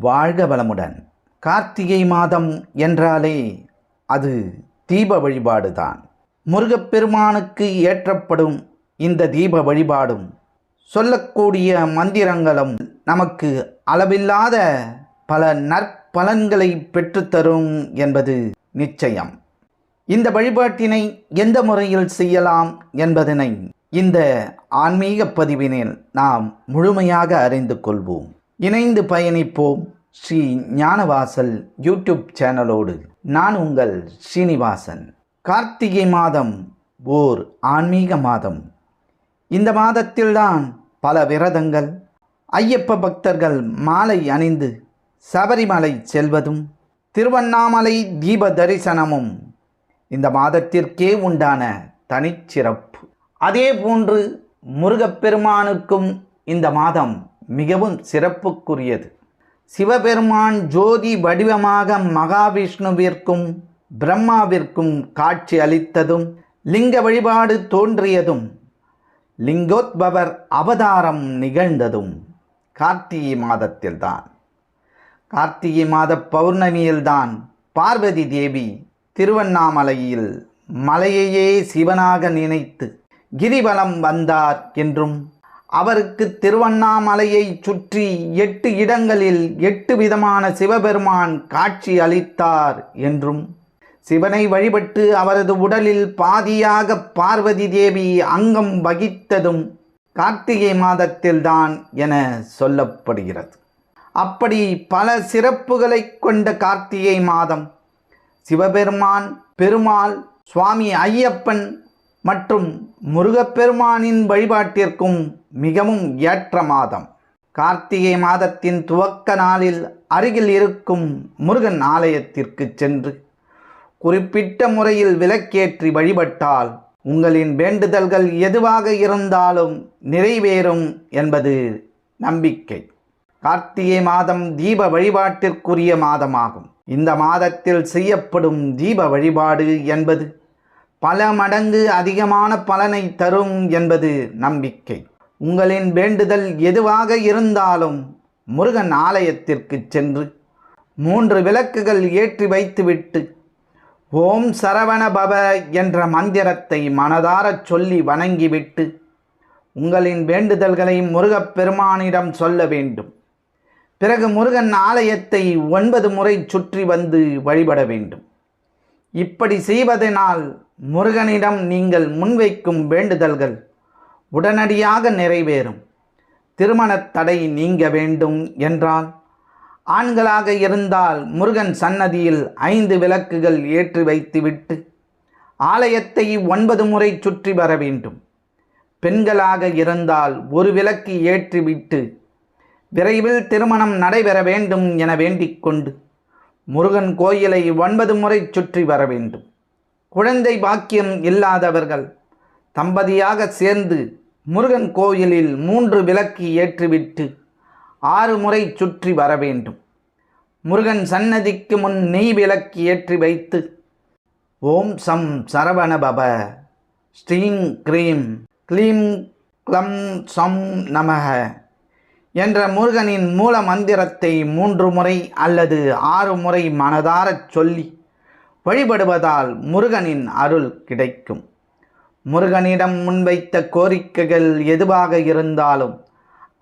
வாழ்க வளமுடன். கார்த்திகை மாதம் என்றாலே அது தீப வழிபாடுதான். முருகப்பெருமானுக்கு ஏற்றப்படும் இந்த தீப வழிபாடும் சொல்லக்கூடிய மந்திரங்களும் நமக்கு அளவில்லாத பல நற்பலன்களை பெற்றுத்தரும் என்பது நிச்சயம். இந்த வழிபாட்டினை எந்த முறையில் செய்யலாம் என்பதனை இந்த ஆன்மீக பதிவினில் நாம் முழுமையாக அறிந்து கொள்வோம். இணைந்து பயணிப்போம். ஸ்ரீ ஞானவாசல் யூடியூப் சேனலோடு நான் உங்கள் ஸ்ரீனிவாசன். கார்த்திகை மாதம் ஓர் ஆன்மீக மாதம். இந்த மாதத்தில்தான் பல விரதங்கள், ஐயப்ப பக்தர்கள் மாலை அணிந்து சபரிமலை செல்வதும், திருவண்ணாமலை தீப தரிசனமும் இந்த மாதத்திற்கே உண்டான தனிச்சிறப்பு. அதே போன்று முருகப்பெருமானுக்கும் இந்த மாதம் மிகவும் சிறப்புக்குரியது. சிவபெருமான் ஜோதி வடிவமாக மகாவிஷ்ணுவிற்கும் பிரம்மாவிற்கும் காட்சி அளித்ததும், லிங்க வழிபாடு தோன்றியதும், லிங்கோத்பவர் அவதாரம் நிகழ்ந்ததும் கார்த்திகை மாதத்தில்தான். கார்த்திகை மாத பௌர்ணமியில்தான் பார்வதி தேவி திருவண்ணாமலையில் மலையையே சிவனாக நினைத்து கிரிவலம் வந்தார் என்றும், அவருக்கு திருவண்ணாமலையை சுற்றி 8 இடங்களில் 8 விதமான சிவபெருமான் காட்சி அளித்தார் என்றும், சிவனை வழிபட்டு அவரது உடலில் பாதியாக பார்வதி தேவி அங்கம் வகித்ததும் கார்த்திகை மாதத்தில்தான் என சொல்லப்படுகிறது. அப்படி பல சிறப்புகளை கொண்ட கார்த்திகை மாதம் சிவபெருமான், பெருமாள், சுவாமி ஐயப்பன் மற்றும் முருகப்பெருமானின் வழிபாட்டிற்கும் மிகவும் ஏற்ற மாதம். கார்த்திகை மாதத்தின் துவக்க நாளில் அருகில் இருக்கும் முருகன் ஆலயத்திற்கு சென்று குறிப்பிட்ட முறையில் விளக்கேற்றி வழிபட்டால் உங்களின் வேண்டுதல்கள் எதுவாக இருந்தாலும் நிறைவேறும் என்பது நம்பிக்கை. கார்த்திகை மாதம் தீப வழிபாட்டிற்குரிய மாதமாகும். இந்த மாதத்தில் செய்யப்படும் தீப வழிபாடு என்பது பல மடங்கு அதிகமான பலனை தரும் என்பது நம்பிக்கை. உங்களின் வேண்டுதல் எதுவாக இருந்தாலும் முருகன் ஆலயத்திற்கு சென்று 3 விளக்குகள் ஏற்றி வைத்துவிட்டு ஓம் சரவண பவ என்ற மந்திரத்தை மனதாரச் சொல்லி வணங்கிவிட்டு உங்களின் வேண்டுதல்களை முருகப்பெருமானிடம் சொல்ல வேண்டும். பிறகு முருகன் ஆலயத்தை 9 முறை சுற்றி வந்து வழிபட வேண்டும். இப்படி செய்வதனால் முருகனிடம் நீங்கள் முன்வைக்கும் வேண்டுதல்கள் உடனடியாக நிறைவேறும். திருமணத் தடை நீங்க வேண்டும் என்றால், ஆண்களாக இருந்தால் முருகன் சன்னதியில் 5 விளக்குகள் ஏற்றி வைத்துவிட்டு ஆலயத்தை 9 முறை சுற்றி வர வேண்டும். பெண்களாக இருந்தால் 1 விளக்கு ஏற்றிவிட்டு விரைவில் திருமணம் நடைபெற வேண்டும் என வேண்டிக் கொண்டு முருகன் கோயிலை 9 முறை சுற்றி வர வேண்டும். குழந்தை பாக்கியம் இல்லாதவர்கள் தம்பதியாக சேர்ந்து முருகன் கோயிலில் 3 விளக்கு ஏற்றிவிட்டு 6 முறை சுற்றி வர வேண்டும். முருகன் சன்னதிக்கு முன் நெய் விளக்கு ஏற்றி வைத்து ஓம் சம் சரவண பவ, ஸ்ரீம் க்ரீம் க்ளீம் க்ளம் சம் நமக என்ற முருகனின் மூல மந்திரத்தை 3 முறை அல்லது 6 முறை மனதாரச் சொல்லி வழிபடுவதால் முருகனின் அருள் கிடைக்கும். முருகனிடம் முன்வைத்த கோரிக்கைகள் எதுவாக இருந்தாலும்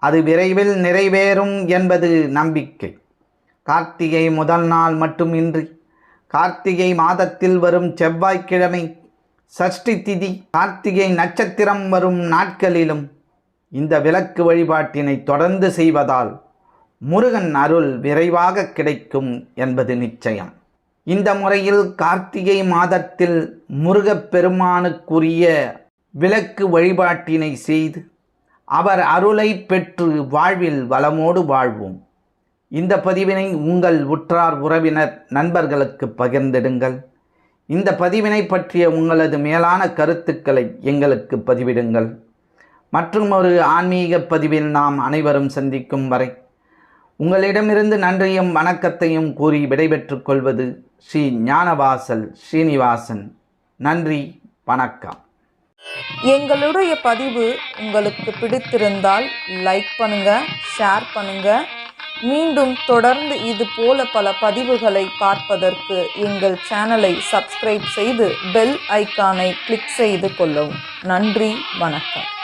அது விரைவில் நிறைவேறும் என்பது நம்பிக்கை. கார்த்திகை முதல் நாள் மட்டுமின்றி கார்த்திகை மாதத்தில் வரும் செவ்வாய்க்கிழமை, சஷ்டி திதி, கார்த்திகை நட்சத்திரம் வரும் நாட்களிலும் இந்த விளக்கு வழிபாட்டினை தொடர்ந்து செய்வதால் முருகன் அருள் விரைவாக கிடைக்கும் என்பது நிச்சயம். இந்த முறையில் கார்த்திகை மாதத்தில் முருகப்பெருமானுக்குரிய விளக்கு வழிபாட்டினை செய்து அவர் அருளை பெற்று வாழ்வில் வளமோடு வாழ்வோம். இந்த பதிவினை உங்கள் உற்றார் உறவினர் நண்பர்களுக்கு பகிர்ந்திடுங்கள். இந்த பதிவினை பற்றிய உங்களது மேலான கருத்துக்களை எங்களுக்கு பதிவிடுங்கள். மற்றும் ஒரு ஆன்மீக பதிவில் நாம் அனைவரும் சந்திக்கும் வரை உங்களிடமிருந்து நன்றியும் வணக்கத்தையும் கூறி விடைபெற்றுக் கொள்வது ஸ்ரீ ஞானவாசல் ஸ்ரீனிவாசன். நன்றி, வணக்கம். எங்களுடைய பதிவு உங்களுக்கு பிடித்திருந்தால் லைக் பண்ணுங்க, ஷேர் பண்ணுங்க, மீண்டும் தொடர்ந்து இது போல பல பதிவுகளை பார்ப்பதற்கு எங்கள் சேனலை சப்ஸ்கிரைப் செய்து பெல் ஐக்கானை கிளிக் செய்து கொள்ளவும். நன்றி, வணக்கம்.